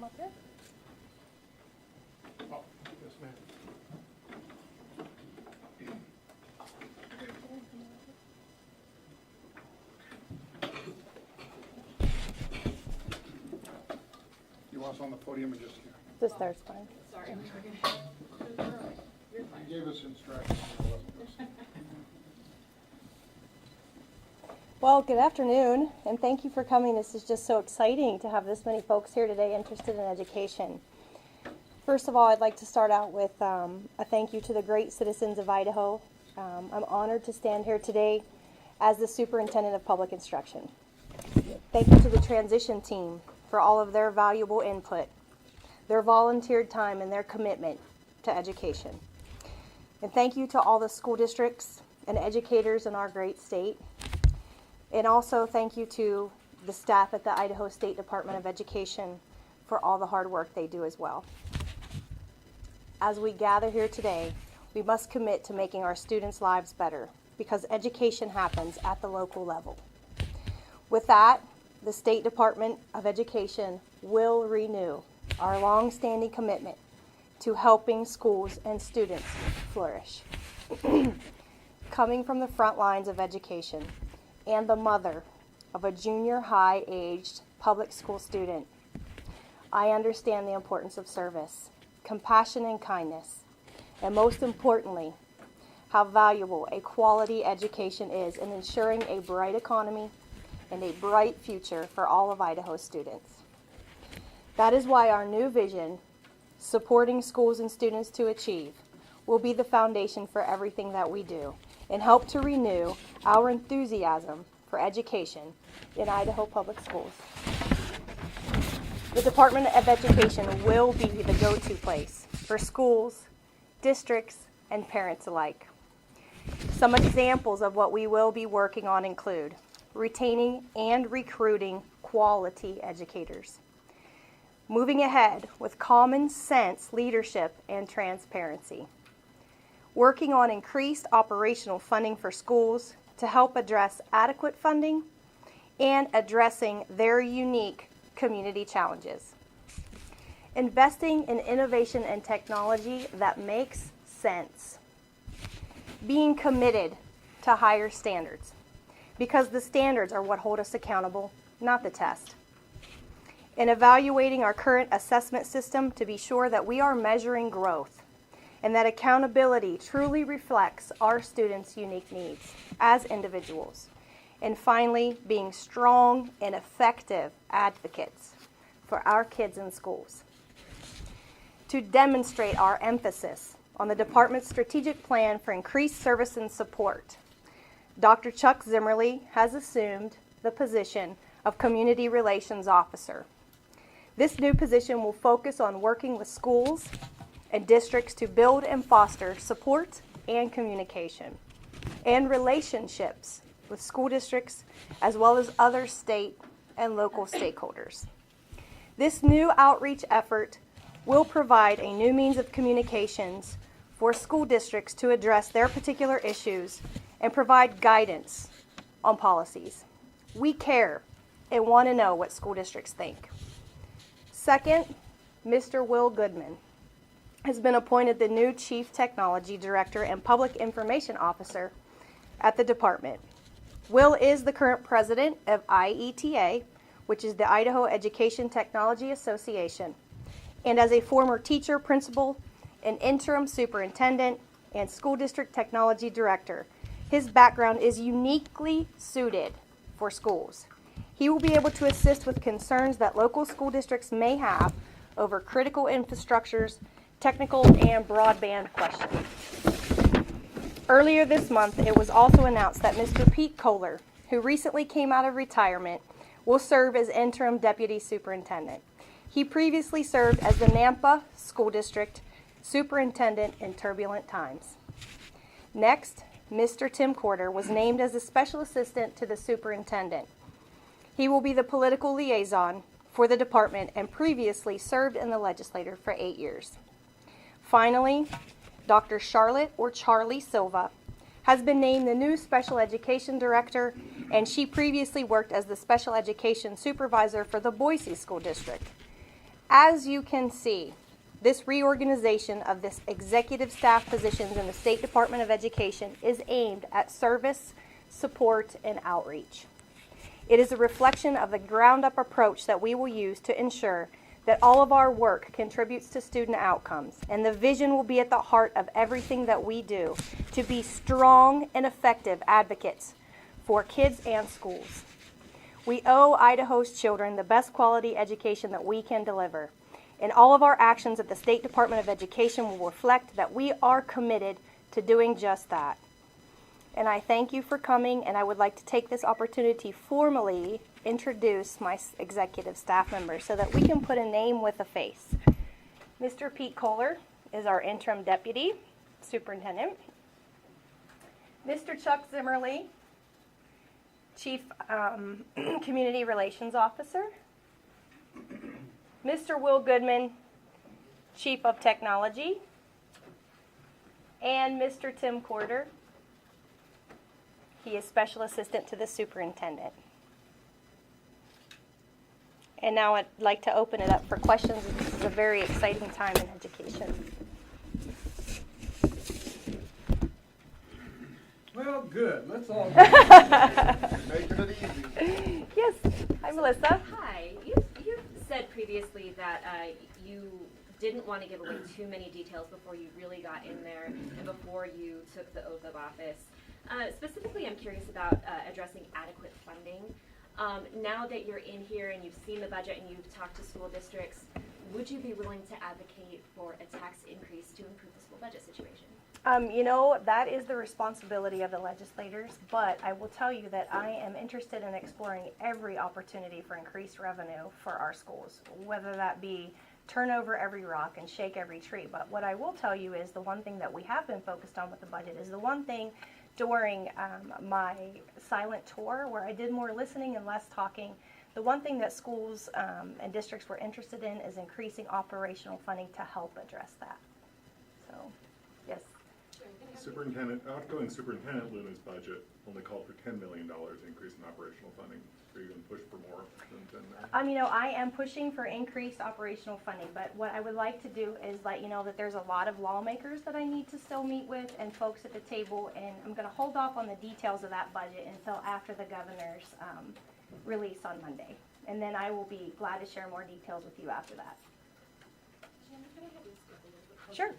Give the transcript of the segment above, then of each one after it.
Come up here. Oh, yes, ma'am. You want us on the podium or just here? Just there's fine. Sorry. You gave us instructions. Well, good afternoon, and thank you for coming. This is just so exciting to have this many folks here today interested in education. First of all, I'd like to start out with a thank you to the great citizens of Idaho. I'm honored to stand here today as the Superintendent of Public Instruction. Thank you to the transition team for all of their valuable input, their volunteered time, and their commitment to education. And thank you to all the school districts and educators in our great state. And also thank you to the staff at the Idaho State Department of Education for all the hard work they do as well. As we gather here today, we must commit to making our students' lives better because education happens at the local level. With that, the State Department of Education will renew our long-standing commitment to helping schools and students flourish. Coming from the front lines of education and the mother of a junior high aged public school student, I understand the importance of service, compassion, and kindness, and most importantly, how valuable a quality education is in ensuring a bright economy and a bright future for all of Idaho's students. That is why our new vision, supporting schools and students to achieve, will be the foundation for everything that we do and help to renew our enthusiasm for education in Idaho Public Schools. The Department of Education will be the go-to place for schools, districts, and parents alike. Some examples of what we will be working on include retaining and recruiting quality educators, moving ahead with common sense leadership and transparency, working on increased operational funding for schools to help address adequate funding and addressing their unique community challenges, investing in innovation and technology that makes sense, being committed to higher standards because the standards are what hold us accountable, not the test, and evaluating our current assessment system to be sure that we are measuring growth and that accountability truly reflects our students' unique needs as individuals. And finally, being strong and effective advocates for our kids in schools. To demonstrate our emphasis on the department's strategic plan for increased service and support, Dr. Chuck Zimmerly has assumed the position of Community Relations Officer. This new position will focus on working with schools and districts to build and foster support and communication and relationships with school districts as well as other state and local stakeholders. This new outreach effort will provide a new means of communications for school districts to address their particular issues and provide guidance on policies. We care and want to know what school districts think. Second, Mr. Will Goodman has been appointed the new Chief Technology Director and Public Information Officer at the department. Will is the current president of IETA, which is the Idaho Education Technology Association, and as a former teacher, principal, and interim superintendent and school district technology director, his background is uniquely suited for schools. He will be able to assist with concerns that local school districts may have over critical infrastructures, technical, and broadband questions. Earlier this month, it was also announced that Mr. Pete Kohler, who recently came out of retirement, will serve as interim deputy superintendent. He previously served as the Nampa School District superintendent in turbulent times. Next, Mr. Tim Corder was named as a special assistant to the superintendent. He will be the political liaison for the department and previously served in the legislature for 8 years. Finally, Dr. Charlotte or Charlie Silva has been named the new special education director, and she previously worked as the special education supervisor for the Boise School District. As you can see, this reorganization of this executive staff positions in the State Department of Education is aimed at service, support, and outreach. It is a reflection of the ground-up approach that we will use to ensure that all of our work contributes to student outcomes, and the vision will be at the heart of everything that we do to be strong and effective advocates for kids and schools. We owe Idaho's children the best quality education that we can deliver, and all of our actions at the State Department of Education will reflect that we are committed to doing just that. And I thank you for coming, and I would like to take this opportunity to formally introduce my executive staff members so that we can put a name with a face. Mr. Pete Kohler is our interim deputy superintendent. Mr. Chuck Zimmerly, chief community relations officer. Mr. Will Goodman, chief of technology. And Mr. Tim Corder. He is special assistant to the superintendent. And now I'd like to open it up for questions. This is a very exciting time in education. Well, good. Let's all making it easy. Yes. Hi, Melissa. Hi. You've said previously that you didn't want to give away too many details before you really got in there and before you took the oath of office. Specifically, I'm curious about addressing adequate funding. Now that you're in here and you've seen the budget and you've talked to school districts, would you be willing to advocate for a tax increase to improve the school budget situation? That is the responsibility of the legislators, but I will tell you that I am interested in exploring every opportunity for increased revenue for our schools, whether that be turn over every rock and shake every tree. But what I will tell you is the one thing that we have been focused on with the budget is the one thing during my silent tour where I did more listening and less talking. The one thing that schools and districts were interested in is increasing operational funding to help address that. So, yes. Outgoing Superintendent Luna's budget only called for $10 million increase in operational funding. Are you going to push for more than 10 million? I am pushing for increased operational funding, but what I would like to do is let you know that there's a lot of lawmakers that I need to still meet with and folks at the table, and I'm going to hold off on the details of that budget until after the governor's release on Monday. And then I will be glad to share more details with you after that. Sure.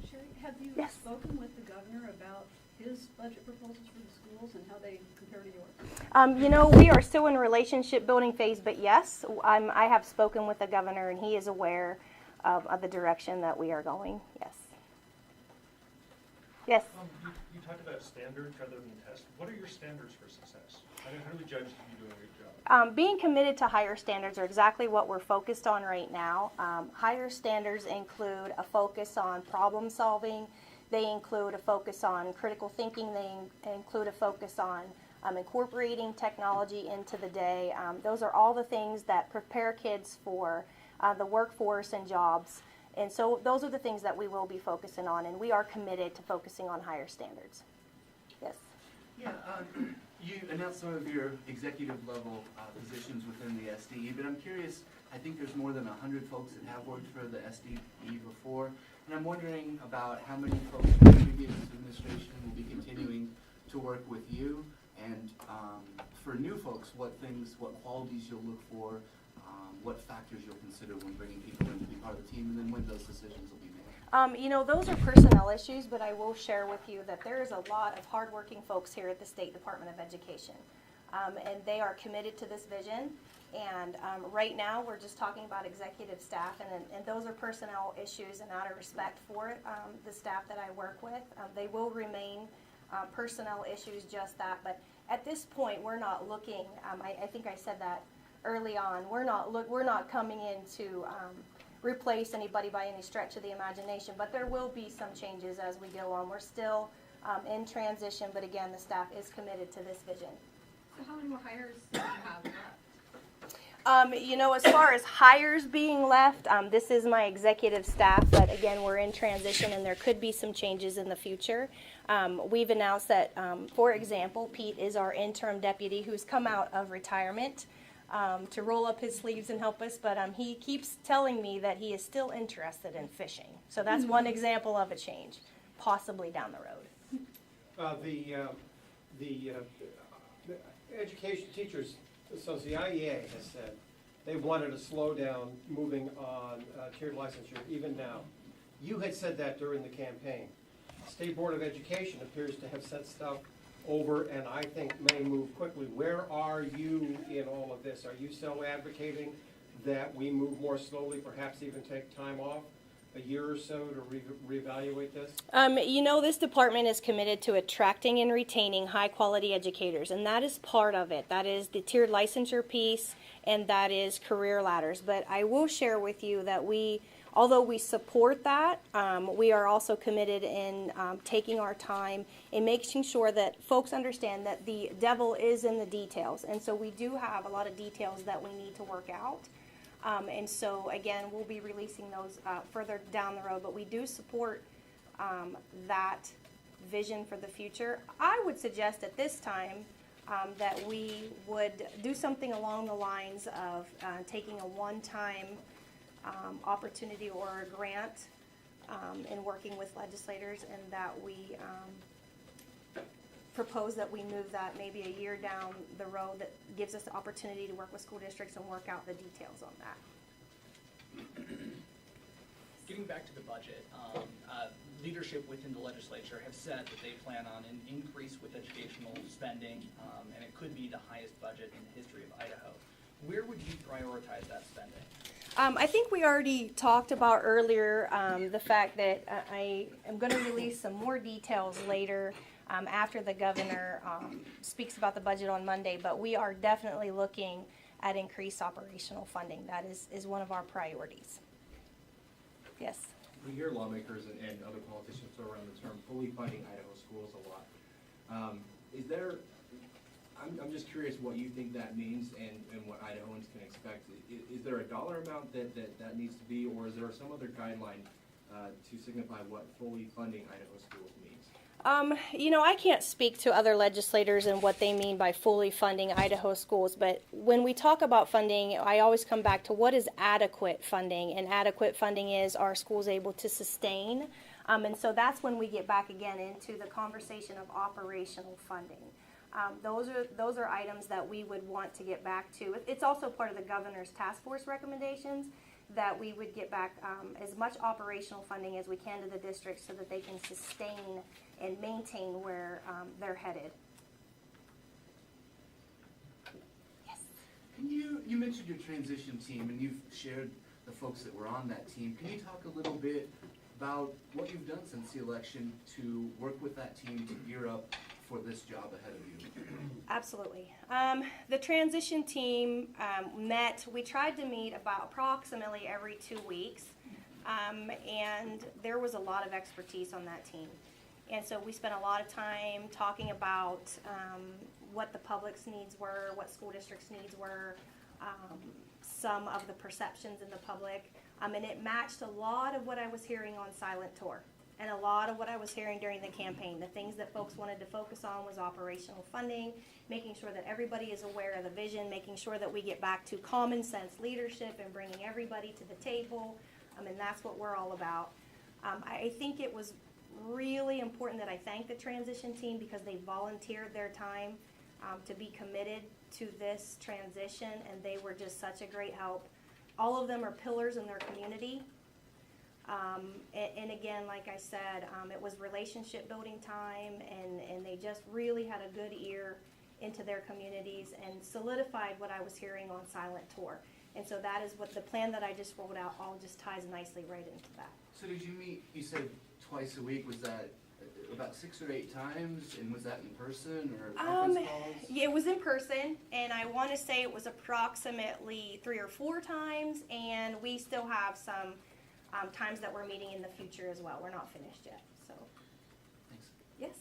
Sherry, have you Yes. spoken with the governor about his budget proposals for the schools and how they compare to yours? We are still in relationship building phase, but yes, I have spoken with the governor, and he is aware of the direction that we are going. Yes. Yes. You talked about standards rather than tests. What are your standards for success? How do we judge if you're doing a good job? Being committed to higher standards are exactly what we're focused on right now. Higher standards include a focus on problem solving. They include a focus on critical thinking. They include a focus on incorporating technology into the day. Those are all the things that prepare kids for the workforce and jobs. And so those are the things that we will be focusing on, and we are committed to focusing on higher standards. Yes. Yeah, you announced some of your executive level positions within the SDE, but I'm curious, I think there's more than 100 folks that have worked for the SDE before, and I'm wondering about how many folks from the previous administration will be continuing to work with you, and for new folks, what qualities you'll look for, what factors you'll consider when bringing people in to be part of the team, and then when those decisions will be made. Those are personnel issues, but I will share with you that there is a lot of hardworking folks here at the State Department of Education, and they are committed to this vision. And right now, we're just talking about executive staff, and those are personnel issues, and out of respect for the staff that I work with, they will remain personnel issues, just that. But at this point, we're not looking. I think I said that early on. We're not coming in to replace anybody by any stretch of the imagination, but there will be some changes as we go on. We're still in transition, but again, the staff is committed to this vision. So how many more hires do you have left? As far as hires being left, this is my executive staff, but again, we're in transition and there could be some changes in the future. We've announced that, for example, Pete is our interim deputy who's come out of retirement to roll up his sleeves and help us, but he keeps telling me that he is still interested in fishing. So that's one example of a change, possibly down the road. The Education Teachers Association, the IEA, has said they wanted to slow down moving on tiered licensure even now. You had said that during the campaign. State Board of Education appears to have set stuff over and I think may move quickly. Where are you in all of this? Are you still advocating that we move more slowly, perhaps even take time off a year or so to reevaluate this? This department is committed to attracting and retaining high-quality educators, and that is part of it. That is the tiered licensure piece, and that is career ladders. But I will share with you that although we support that, we are also committed in taking our time and making sure that folks understand that the devil is in the details. And so we do have a lot of details that we need to work out. And so, again, we'll be releasing those further down the road, but we do support that vision for the future. I would suggest at this time that we would do something along the lines of taking a one-time opportunity or a grant in working with legislators, and that we propose that we move that maybe a year down the road that gives us the opportunity to work with school districts and work out the details on that. Getting back to the budget, leadership within the legislature have said that they plan on an increase with educational spending, and it could be the highest budget in the history of Idaho. Where would you prioritize that spending? I think we already talked about earlier the fact that I am going to release some more details later after the governor speaks about the budget on Monday, but we are definitely looking at increased operational funding. That is one of our priorities. Yes. We hear lawmakers and other politicians throw around the term fully funding Idaho schools a lot. I'm just curious what you think that means and what Idahoans can expect. Is there a dollar amount that needs to be, or is there some other guideline to signify what fully funding Idaho schools means? I can't speak to other legislators and what they mean by fully funding Idaho schools, but when we talk about funding, I always come back to what is adequate funding, and adequate funding is, are schools able to sustain? And so that's when we get back again into the conversation of operational funding. Those are items that we would want to get back to. It's also part of the governor's task force recommendations that we would get back as much operational funding as we can to the districts so that they can sustain and maintain where they're headed. Yes. You mentioned your transition team, and you've shared the folks that were on that team. Can you talk a little bit about what you've done since the election to work with that team to gear up for this job ahead of you? Absolutely. The transition team met, we tried to meet about approximately every 2 weeks, and there was a lot of expertise on that team. And so we spent a lot of time talking about what the public's needs were, what school districts' needs were, some of the perceptions in the public, and it matched a lot of what I was hearing on Silent Tour. And a lot of what I was hearing during the campaign. The things that folks wanted to focus on was operational funding, making sure that everybody is aware of the vision, making sure that we get back to common sense leadership and bringing everybody to the table, and that's what we're all about. I think it was really important that I thank the transition team because they volunteered their time to be committed to this transition, and they were just such a great help. All of them are pillars in their community. And again, like I said, it was relationship building time, and they just really had a good ear into their communities and solidified what I was hearing on Silent Tour. And so that is what the plan that I just rolled out all just ties nicely right into that. So did you meet, you said twice a week, was that about 6 or 8 times, and was that in person or conference calls? Yeah, it was in person, and I want to say it was approximately 3 or 4 times, and we still have some times that we're meeting in the future as well. We're not finished yet, so. Thanks. Yes,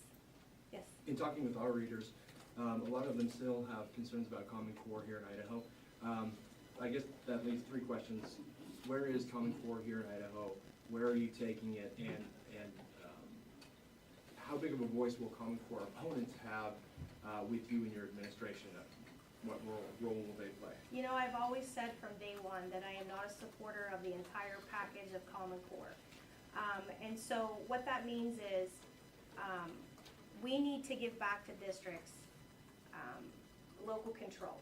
yes. In talking with our readers, a lot of them still have concerns about Common Core here in Idaho. I guess that leaves three questions. Where is Common Core here in Idaho? Where are you taking it? And how big of a voice will Common Core opponents have with you in your administration? What role will they play? You know, I've always said from day one that I am not a supporter of the entire package of Common Core. And so what that means is we need to give back to districts local control.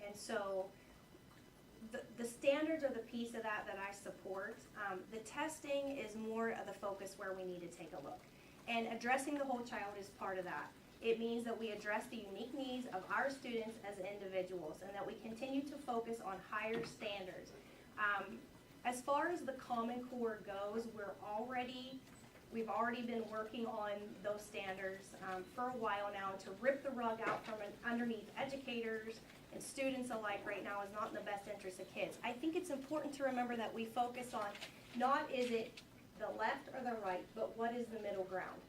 And so the standards are the piece of that I support. The testing is more of the focus where we need to take a look. And addressing the whole child is part of that. It means that we address the unique needs of our students as individuals and that we continue to focus on higher standards. As far as the Common Core goes, we've already been working on those standards for a while now. To rip the rug out from underneath educators and students alike right now is not in the best interest of kids. I think it's important to remember that we focus on not is it the left or the right, but what is the middle ground?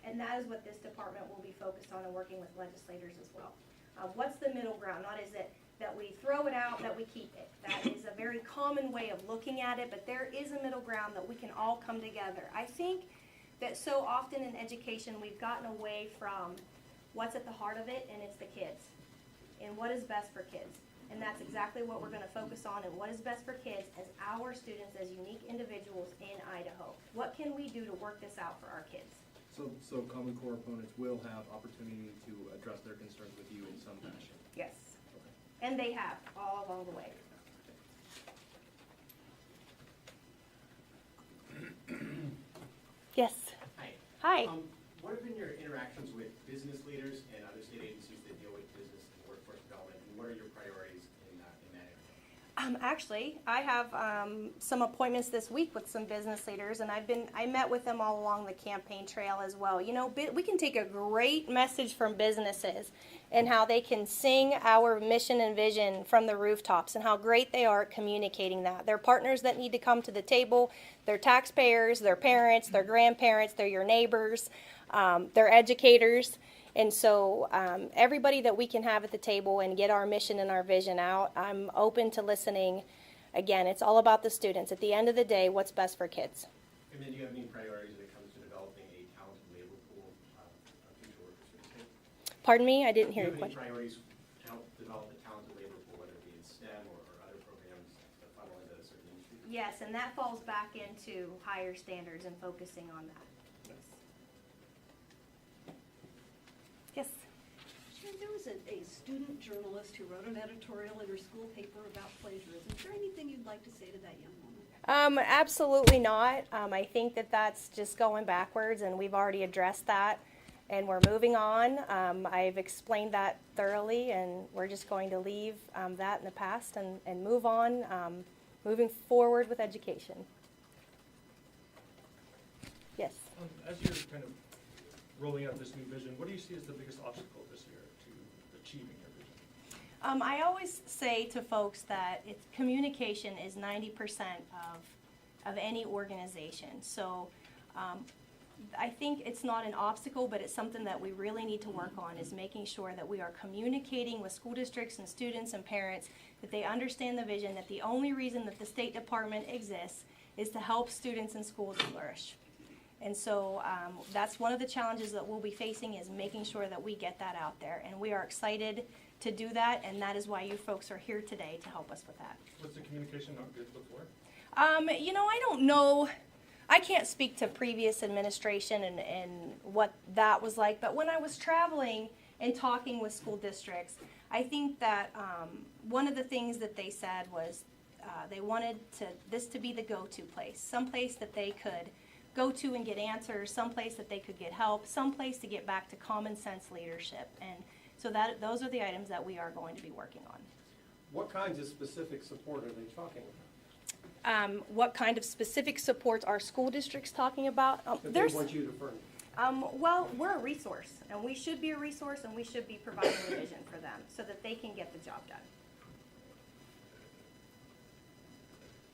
And that is what this department will be focused on and working with legislators as well. What's the middle ground? Not is it that we throw it out, that we keep it. That is a very common way of looking at it, but there is a middle ground that we can all come together. I think that so often in education we've gotten away from what's at the heart of it, and it's the kids. And what is best for kids. And that's exactly what we're going to focus on, and what is best for kids as our students, as unique individuals in Idaho. What can we do to work this out for our kids? So Common Core opponents will have opportunity to address their concerns with you in some fashion? Yes. And they have, all along the way. Yes. Hi. Hi. What have been your interactions with business leaders and other state agencies that deal with business and workforce development, and what are your priorities in that area? Actually, I have some appointments this week with some business leaders, and I met with them all along the campaign trail as well. You know, we can take a great message from businesses and how they can sing our mission and vision from the rooftops and how great they are at communicating that. They're partners that need to come to the table. They're taxpayers, they're parents, they're grandparents, they're your neighbors, they're educators. And so everybody that we can have at the table and get our mission and our vision out, I'm open to listening. Again, it's all about the students. At the end of the day, what's best for kids. And then do you have any priorities when it comes to developing a talented labor pool of future workers for the state? Pardon me? I didn't hear your Do you have any question. priorities to help develop a talented labor pool, whether it be in STEM or other programs that funnel into a certain industry? Yes, and that falls back into higher standards and focusing on that. Yes. Sharon, there was a student journalist who wrote an editorial in her school paper about plagiarism. Is there anything you'd like to say to that young woman? Absolutely not. I think that that's just going backwards, and we've already addressed that, and we're moving on. I've explained that thoroughly, and we're just going to leave that in the past and move on, moving forward with education. Yes. As you're kind of rolling out this new vision, what do you see as the biggest obstacle this year to achieving your vision? I always say to folks that communication is 90% of any organization. So I think it's not an obstacle, but it's something that we really need to work on, is making sure that we are communicating with school districts and students and parents, that they understand the vision, that the only reason that the State Department exists is to help students and schools flourish. And so that's one of the challenges that we'll be facing, is making sure that we get that out there. And we are excited to do that, and that is why you folks are here today to help us with that. Was the communication not good before? You know, I don't know. I can't speak to previous administration and what that was like, but when I was traveling and talking with school districts, I think that one of the things that they said was they wanted this to be the go-to place, someplace that they could go to and get answers, someplace that they could get help, someplace to get back to common sense leadership. And so those are the items that we are going to be working on. What kinds of specific support are they talking about? What kind of specific supports are school districts talking about? That they want you to furnish? Well, we're a resource, and we should be a resource, and we should be providing a vision for them so that they can get the job done.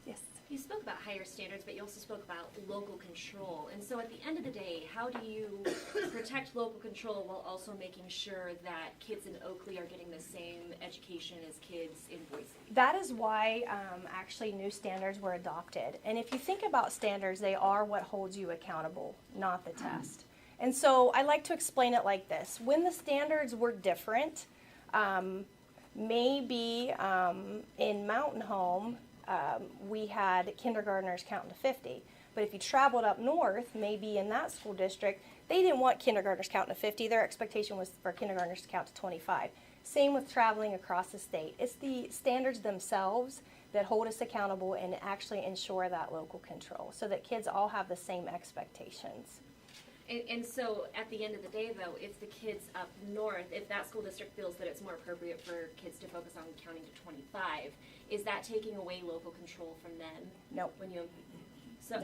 Yes. You spoke about higher standards, but you also spoke about local control. And so at the end of the day, how do you protect local control while also making sure that kids in Oakley are getting the same education as kids in Boise? That is why actually new standards were adopted. And if you think about standards, they are what holds you accountable, not the test. And so I like to explain it like this. When the standards were different, maybe in Mountain Home, we had kindergartners counting to 50. But if you traveled up north, maybe in that school district, they didn't want kindergartners counting to 50. Their expectation was for kindergartners to count to 25. Same with traveling across the state. It's the standards themselves that hold us accountable and actually ensure that local control so that kids all have the same expectations. And so at the end of the day, though, if the kids up north, if that school district feels that it's more appropriate for kids to focus on counting to 25, is that taking away local control from them? No. When you, so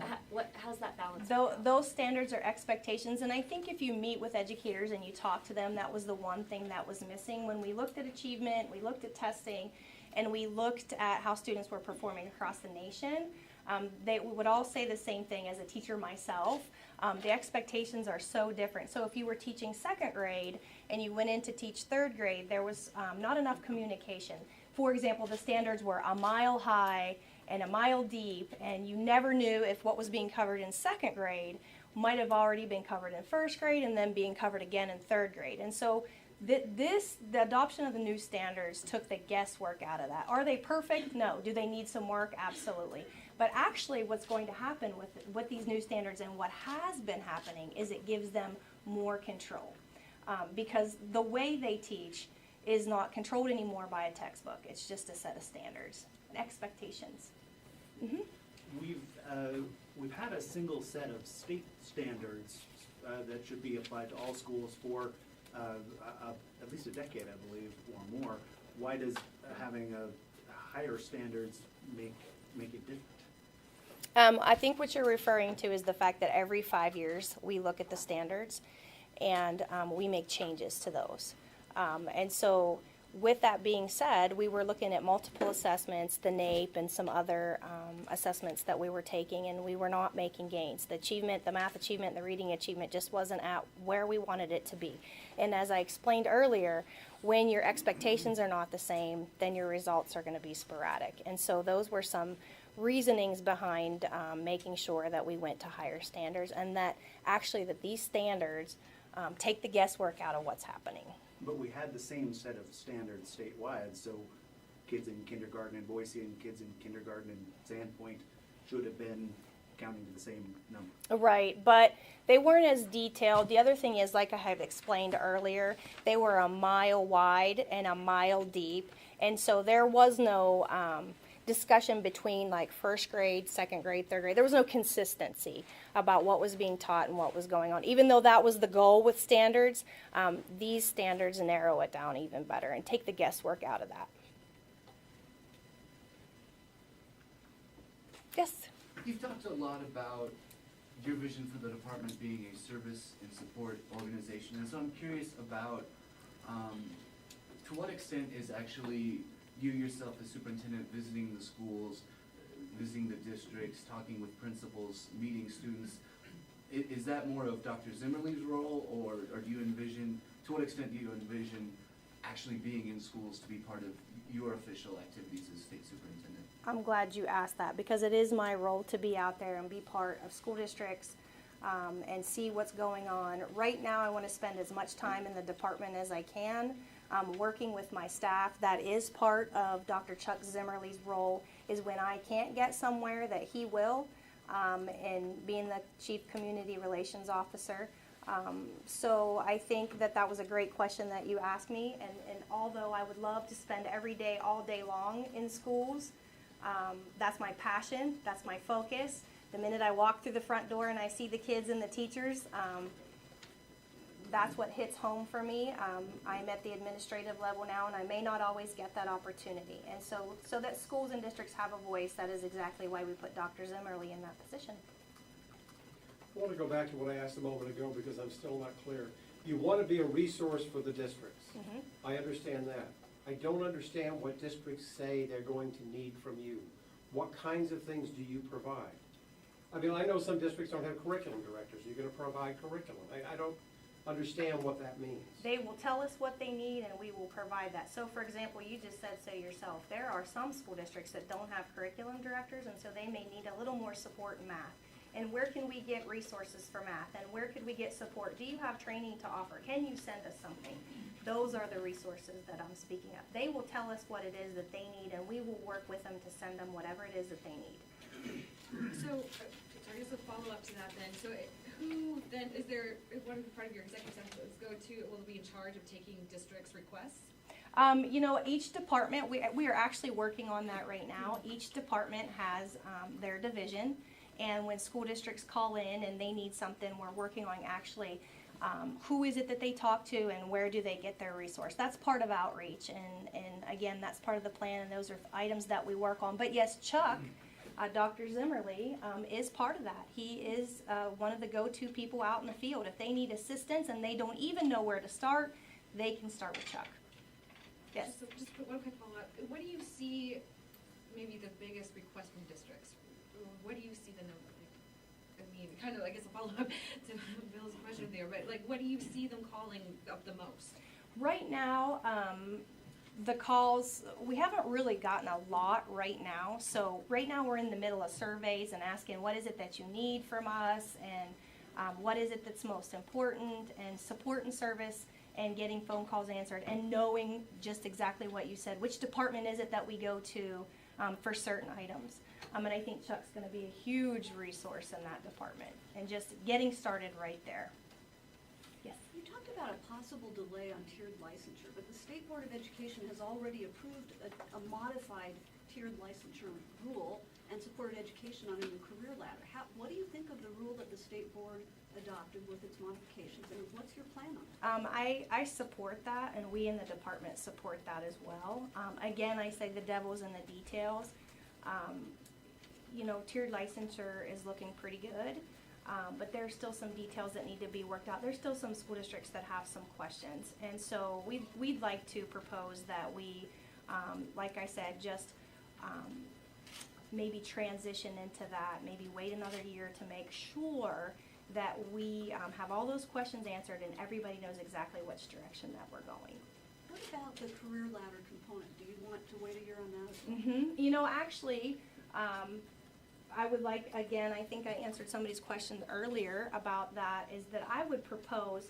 how's that balance? Those standards are expectations, and I think if you meet with educators and you talk to them, that was the one thing that was missing. When we looked at achievement, we looked at testing, and we looked at how students were performing across the nation, they would all say the same thing as a teacher myself. The expectations are so different. So if you were teaching second grade and you went in to teach third grade, there was not enough communication. For example, the standards were a mile high and a mile deep, and you never knew if what was being covered in second grade might have already been covered in first grade and then being covered again in third grade. And so the adoption of the new standards took the guesswork out of that. Are they perfect? No. Do they need some work? Absolutely. But actually what's going to happen with these new standards and what has been happening is it gives them more control. Because the way they teach is not controlled anymore by a textbook. It's just a set of standards and expectations. Mm-hmm. We've had a single set of state standards that should be applied to all schools for at least a decade, I believe, or more. Why does having a higher standards make it different? I think what you're referring to is the fact that every 5 years we look at the standards and we make changes to those. And so with that being said, we were looking at multiple assessments, the NAEP and some other assessments that we were taking, and we were not making gains. The achievement, the math achievement, the reading achievement just wasn't at where we wanted it to be. And as I explained earlier, when your expectations are not the same, then your results are going to be sporadic. And so those were some reasonings behind making sure that we went to higher standards, and that actually that these standards take the guesswork out of what's happening. But we had the same set of standards statewide, so kids in kindergarten in Boise and kids in kindergarten in Sandpoint should have been counting to the same number. Right, but they weren't as detailed. The other thing is, like I had explained earlier, they were a mile wide and a mile deep, and so there was no discussion between like first grade, second grade, third grade. There was no consistency about what was being taught and what was going on. Even though that was the goal with standards, these standards narrow it down even better and take the guesswork out of that. Yes? You've talked a lot about your vision for the department being a service and support organization, and so I'm curious about to what extent is actually you yourself as superintendent visiting the schools, visiting the districts, talking with principals, meeting students. Is that more of Dr. Zimmerly's role, or do you envision, to what extent do you envision actually being in schools to be part of your official activities as state superintendent? I'm glad you asked that, because it is my role to be out there and be part of school districts and see what's going on. Right now I want to spend as much time in the department as I can. Working with my staff. That is part of Dr. Chuck Zimmerly's role, is when I can't get somewhere that he will, and being the Chief Community Relations Officer. So I think that was a great question that you asked me, and although I would love to spend every day, all day long in schools, that's my passion, that's my focus. The minute I walk through the front door and I see the kids and the teachers, that's what hits home for me. I'm at the administrative level now, and I may not always get that opportunity. And so that schools and districts have a voice, that is exactly why we put Dr. Zimmerly in that position. I want to go back to what I asked a moment ago because I'm still not clear. You want to be a resource for the districts. I understand that. I don't understand what districts say they're going to need from you. What kinds of things do you provide? I mean, I know some districts don't have curriculum directors. You're gonna provide curriculum. I don't understand what that means. They will tell us what they need and we will provide that. So for example, you just said so yourself, there are some school districts that don't have curriculum directors, and so they may need a little more support in math. And where can we get resources for math? And where could we get support? Do you have training to offer? Can you send us something? Those are the resources that I'm speaking of. They will tell us what it is that they need, and we will work with them to send them whatever it is that they need. So, I guess a follow-up to that then, so who then, is there, one part of your executive session go to, will be in charge of taking districts' requests? You know, each department, we are actually working on that right now. Each department has their division, and when school districts call in and they need something, we're working on actually who is it that they talk to and where do they get their resource. That's part of outreach, and again, that's part of the plan, and those are items that we work on. But yes, Chuck, Dr. Zimmerly, is part of that. He is one of the go-to people out in the field. If they need assistance and they don't even know where to start, they can start with Chuck. Yes? So just one quick follow-up. What do you see maybe the biggest request from districts? What do you see the number? I mean, kind of, I guess, a follow-up to Bill's question there, but like, what do you see them calling up the most? Right now, the calls, we haven't really gotten a lot right now. So right now we're in the middle of surveys and asking what is it that you need from us, and what is it that's most important, and support and service, and getting phone calls answered, and knowing just exactly what you said. Which department is it that we go to for certain items? And I think Chuck's going to be a huge resource in that department, and just getting started right there. Yes. You talked about a possible delay on tiered licensure, but the State Board of Education has already approved a modified tiered licensure rule and supported education on a new career ladder. What do you think of the rule that the State Board adopted with its modifications, and what's your plan on it? I support that, and we in the department support that as well. Again, I say the devil's in the details. You know, tiered licensure is looking pretty good, but there's still some details that need to be worked out. There's still some school districts that have some questions, and so we'd like to propose that we, like I said, just maybe transition into that, maybe wait another year to make sure that we have all those questions answered and everybody knows exactly which direction that we're going. What about the career ladder component? Do you want to wait a year on that as well? You know, actually, I would like, again, I think I answered somebody's question earlier about that, is that I would propose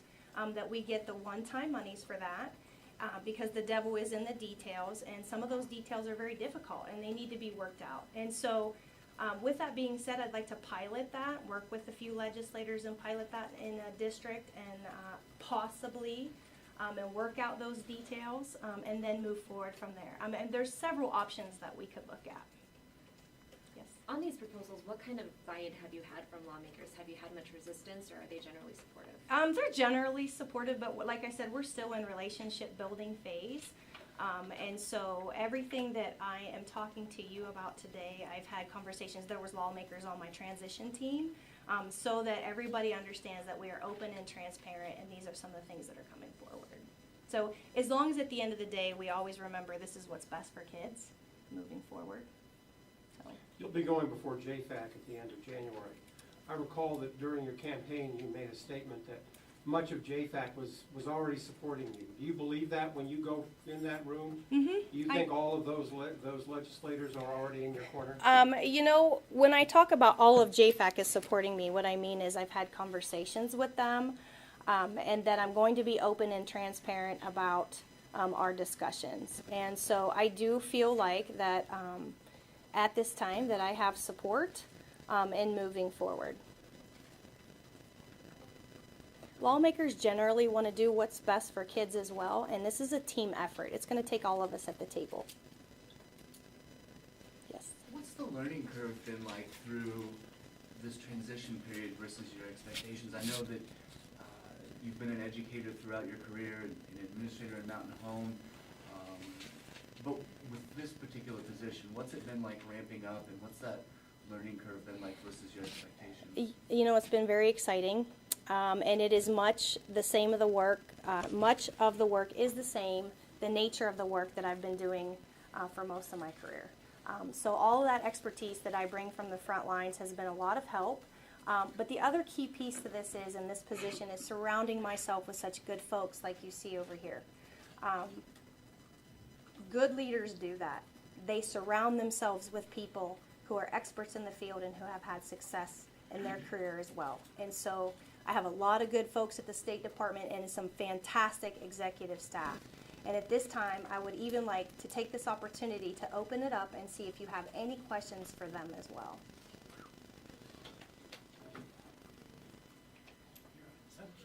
that we get the one-time monies for that, because the devil is in the details, and some of those details are very difficult and they need to be worked out. And so with that being said, I'd like to pilot that, work with a few legislators and pilot that in a district, and possibly and work out those details, and then move forward from there. And there's several options that we could look at. Yes. On these proposals, what kind of buy-in have you had from lawmakers? Have you had much resistance, or are they generally supportive? They're generally supportive, but like I said, we're still in relationship building phase. And so everything that I am talking to you about today, I've had conversations, there was lawmakers on my transition team, so that everybody understands that we are open and transparent, and these are some of the things that are coming forward. So as long as at the end of the day, we always remember this is what's best for kids moving forward. So. You'll be going before JFAC at the end of January. I recall that during your campaign, you made a statement that much of JFAC was already supporting you. Do you believe that when you go in that room? Mm-hmm. Do you think all of those legislators are already in your corner? You know, when I talk about all of JFAC is supporting me, what I mean is I've had conversations with them, and that I'm going to be open and transparent about our discussions. And so I do feel like that at this time that I have support in moving forward. Lawmakers generally want to do what's best for kids as well, and this is a team effort. It's going to take all of us at the table. Yes. What's the learning curve been like through this transition period versus your expectations? I know that you've been an educator throughout your career, an administrator in Mountain Home, but with this particular position, what's it been like ramping up, and what's that learning curve been like versus your expectations? You know, it's been very exciting. And it is much the same of the work. Much of the work is the same, the nature of the work that I've been doing for most of my career. So all of that expertise that I bring from the front lines has been a lot of help. But the other key piece to this is, in this position, is surrounding myself with such good folks like you see over here. Good leaders do that. They surround themselves with people who are experts in the field and who have had success in their career as well. And so I have a lot of good folks at the State Department and some fantastic executive staff. And at this time, I would even like to take this opportunity to open it up and see if you have any questions for them as well.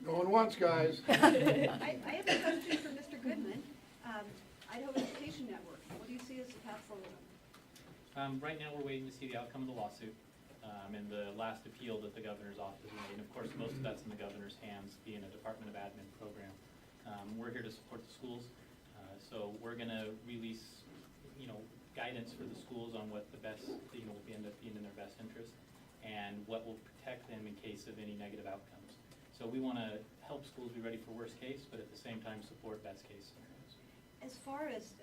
Going once, guys. I have a question for Mr. Goodman. Idaho Education Network, what do you see as the path forward? Right now, we're waiting to see the outcome of the lawsuit and the last appeal that the governor's office made. And of course, most of that's in the governor's hands, being a Department of Admin program. We're here to support the schools, so we're going to release, guidance for the schools on what the best, will end up being in their best interest, and what will protect them in case of any negative outcomes. So we want to help schools be ready for worst case, but at the same time support best case scenarios. As far as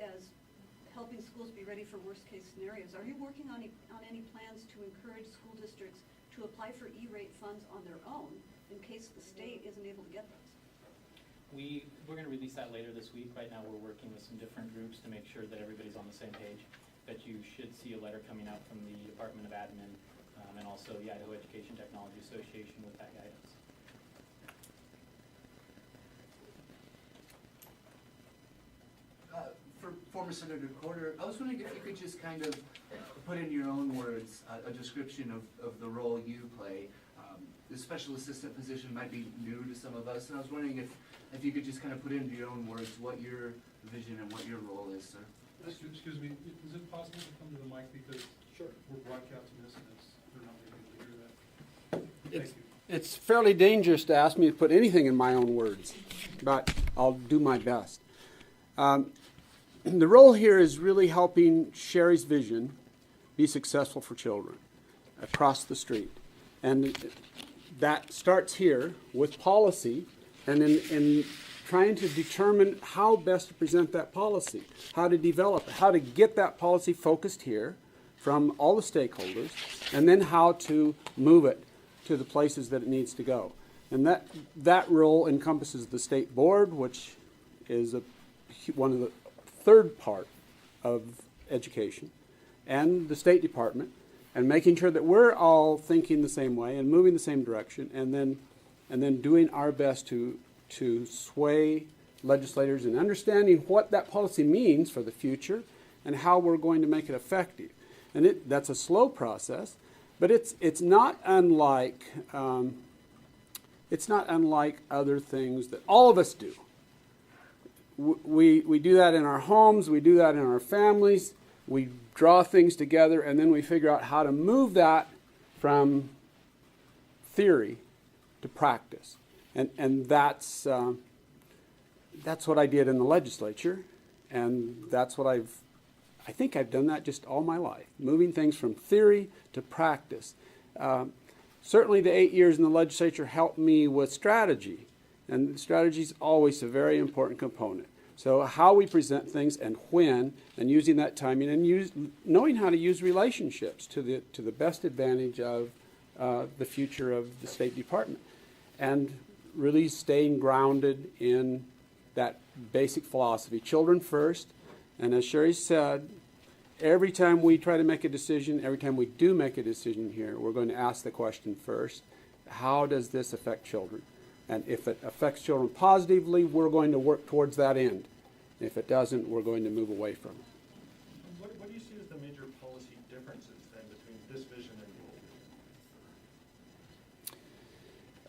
helping schools be ready for worst case scenarios, are you working on any plans to encourage school districts to apply for E-rate funds on their own in case the state isn't able to get those? We're going to release that later this week. Right now we're working with some different groups to make sure that everybody's on the same page. But you should see a letter coming out from the Department of Admin and also the Idaho Education Technology Association with that guidance. For former Senator Corder, I was wondering if you could just kind of put in your own words a description of the role you play. The special assistant position might be new to some of us, and I was wondering if you could just kind of put into your own words what your vision and what your role is, sir. Excuse me, is it possible to come to the mic, because we're broadcasting this and they're not able to hear that? Thank you. It's fairly dangerous to ask me to put anything in my own words, but I'll do my best. The role here is really helping Sherry's vision be successful for children across the street. And that starts here with policy and in trying to determine how best to present that policy, how to develop it, how to get that policy focused here from all the stakeholders, and then how to move it to the places that it needs to go. And that role encompasses the state board, which is one of the third part of education, and the State Department, and making sure that we're all thinking the same way and moving the same direction, and then doing our best to sway legislators in understanding what that policy means for the future and how we're going to make it effective. And that's a slow process, but it's not unlike other things that all of us do. We do that in our homes, we do that in our families, we draw things together, and then we figure out how to move that from theory to practice. And that's what I did in the legislature, and that's what I think I've done that just all my life, moving things from theory to practice. Certainly the 8 years in the legislature helped me with strategy, and strategy is always a very important component. So how we present things and when, and using that timing, and knowing how to use relationships to the best advantage of the future of the State Department, and really staying grounded in that basic philosophy, children first. And as Sherry said, every time we try to make a decision, every time we do make a decision here, we're going to ask the question first, how does this affect children? And if it affects children positively, we're going to work towards that end. If it doesn't, we're going to move away from it. What do you see as the major policy differences then between this vision and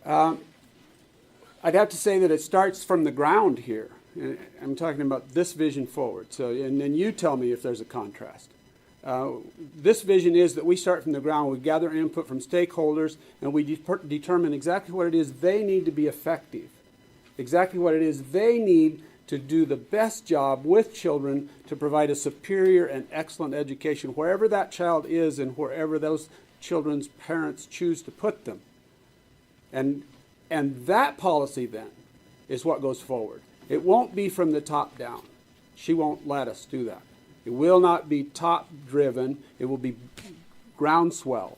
your old vision? I'd have to say that it starts from the ground here. I'm talking about this vision forward. So, and then you tell me if there's a contrast. This vision is that we start from the ground, we gather input from stakeholders, and we determine exactly what it is they need to be effective, exactly what it is they need to do the best job with children to provide a superior and excellent education wherever that child is and wherever those children's parents choose to put them. And that policy then is what goes forward. It won't be from the top down. She won't let us do that. It will not be top-driven. It will be groundswell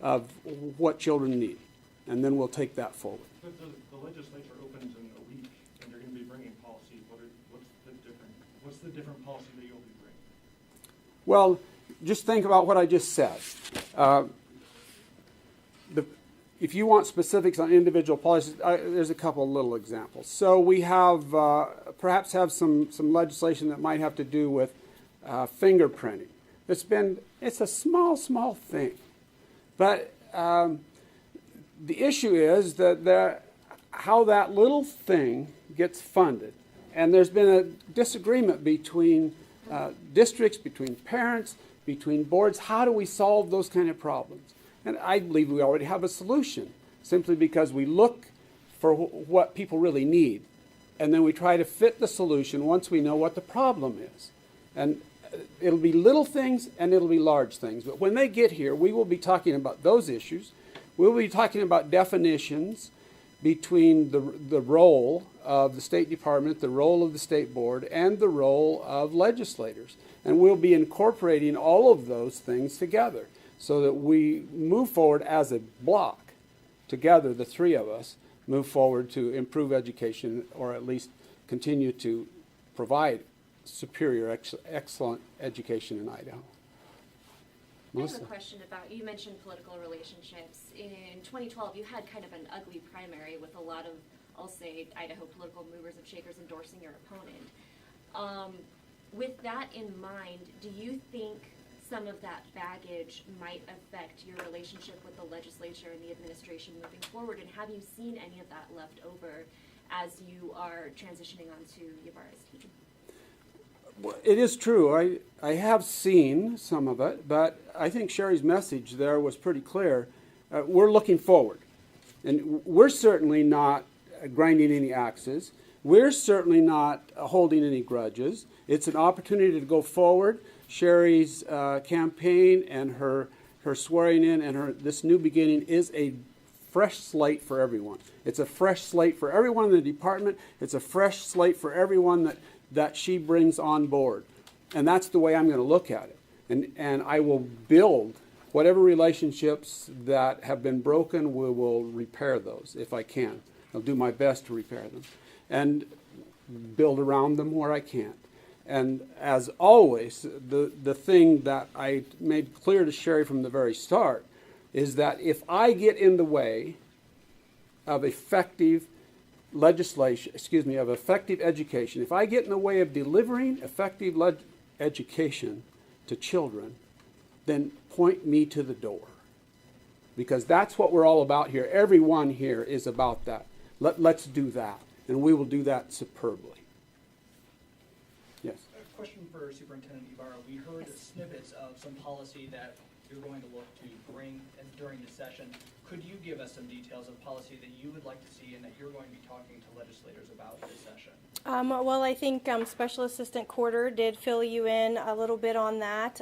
of what children need, and then we'll take that forward. But the legislature opens in a week, and they're going to be bringing policy. What's the different policy that you'll be bringing? Well, just think about what I just said. If you want specifics on individual policies, there's a couple of little examples. So we have perhaps have some legislation that might have to do with fingerprinting. It's a small thing, but the issue is that how that little thing gets funded, and there's been a disagreement between districts, between parents, between boards. How do we solve those kind of problems? And I believe we already have a solution, simply because we look for what people really need, and then we try to fit the solution once we know what the problem is. And it'll be little things and it'll be large things. But when they get here, we will be talking about those issues. We'll be talking about definitions between the role of the State Department, the role of the State Board, and the role of legislators. And we'll be incorporating all of those things together, so that we move forward as a block, together, the three of us, move forward to improve education, or at least continue to provide superior, excellent education in Idaho. I have a question about, you mentioned political relationships. In 2012, you had kind of an ugly primary with a lot of, I'll say, Idaho political movers and shakers endorsing your opponent. With that in mind, do you think some of that baggage might affect your relationship with the legislature and the administration moving forward? And have you seen any of that left over as you are transitioning onto Ybarra's team? Well, it is true. I have seen some of it, but I think Sherry's message there was pretty clear. We're looking forward. And we're certainly not grinding any axes. We're certainly not holding any grudges. It's an opportunity to go forward. Sherry's campaign and her swearing in and this new beginning is a fresh slate for everyone. It's a fresh slate for everyone in the department. It's a fresh slate for everyone that she brings on board. And that's the way I'm going to look at it. And I will build whatever relationships that have been broken, we will repair those if I can. I'll do my best to repair them and build around them where I can. And as always, the thing that I made clear to Sherry from the very start is that if I get in the way of effective legislation, of effective education, if I get in the way of delivering effective education to children, then point me to the door. Because that's what we're all about here. Everyone here is about that. Let's do that. And we will do that superbly. Yes. A question for Superintendent Ybarra. We heard snippets of some policy that you're going to look to bring during the session. Could you give us some details of policy that you would like to see and that you're going to be talking to legislators about this session? Well, I think Special Assistant Corder did fill you in a little bit on that.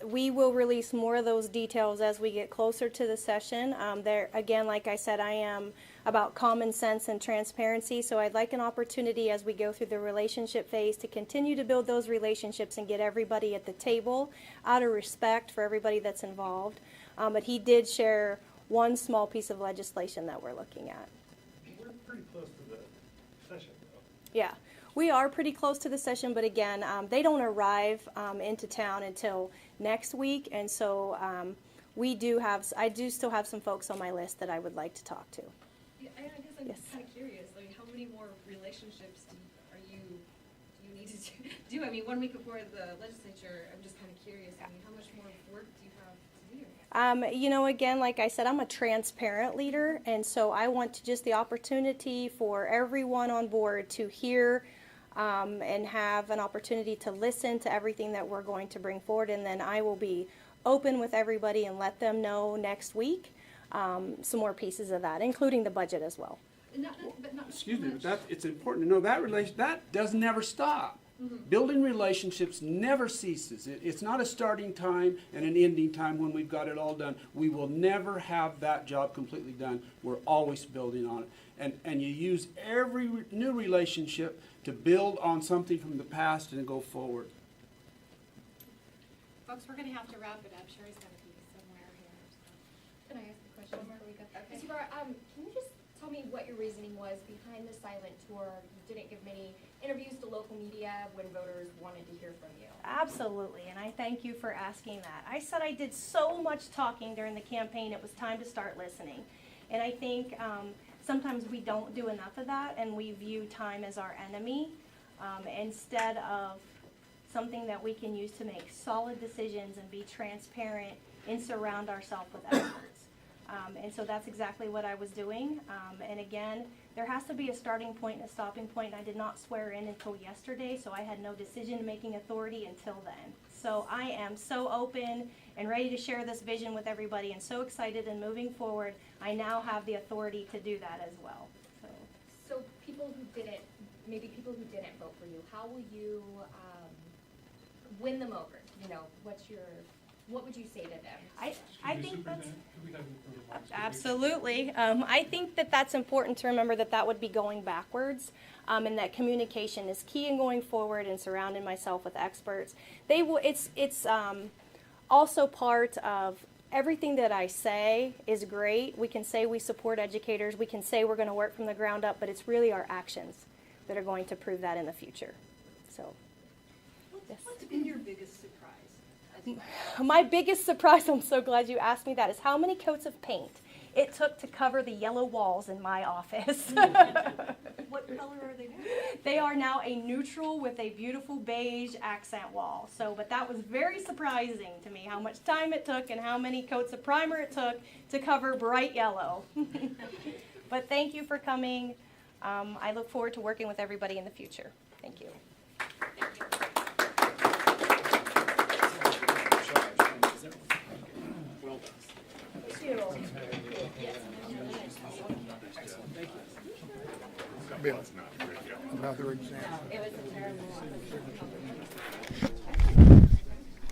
We will release more of those details as we get closer to the session. There, again, like I said, I am about common sense and transparency, so I'd like an opportunity as we go through the relationship phase to continue to build those relationships and get everybody at the table out of respect for everybody that's involved. But he did share one small piece of legislation that we're looking at. We're pretty close to the session, though. Yeah, we are pretty close to the session, but again, they don't arrive into town until next week, and so I do still have some folks on my list that I would like to talk to. Yeah, I guess I'm Yes. kind of curious. I mean, how many more relationships do you need to do? I mean, 1 week before the legislature, I'm just kind of curious. I mean, how much more work do you have to do? You know, again, like I said, I'm a transparent leader, and so I want just the opportunity for everyone on board to hear and have an opportunity to listen to everything that we're going to bring forward, and then I will be open with everybody and let them know next week some more pieces of that, including the budget as well. Excuse me, but it's important to know that does never stop. Mm-hmm. Building relationships never ceases. It's not a starting time and an ending time when we've got it all done. We will never have that job completely done. We're always building on it. And you use every new relationship to build on something from the past and go forward. Folks, we're gonna have to wrap it up. Sherry's gotta be somewhere here. Can I ask a question before we go? Ms. Ybarra, can you just tell me what your reasoning was behind the silent tour? You didn't give many interviews to local media when voters wanted to hear from you. Absolutely, and I thank you for asking that. I said I did so much talking during the campaign, it was time to start listening. And I think sometimes we don't do enough of that, and we view time as our enemy instead of something that we can use to make solid decisions and be transparent and surround ourselves with experts. And so that's exactly what I was doing. And again, there has to be a starting point and a stopping point. I did not swear in until yesterday, so I had no decision-making authority until then. So I am so open and ready to share this vision with everybody and so excited and moving forward. I now have the authority to do that as well. So people who didn't, maybe people who didn't vote for you, how will you win them over? You know, what would you say to them? I think that's absolutely. I think that that's important to remember that would be going backwards, and that communication is key in going forward and surrounding myself with experts. It's also part of everything that I say is great. We can say we support educators. We can say we're going to work from the ground up, but it's really our actions that are going to prove that in the future. So, yes. What's been your biggest surprise? My biggest surprise, I'm so glad you asked me that, is how many coats of paint it took to cover the yellow walls in my office. What color are they now? They are now a neutral with a beautiful beige accent wall. But that was very surprising to me, how much time it took and how many coats of primer it took to cover bright yellow. But thank you for coming. I look forward to working with everybody in the future. Thank you. Well done. Bill, another example. It was a terrible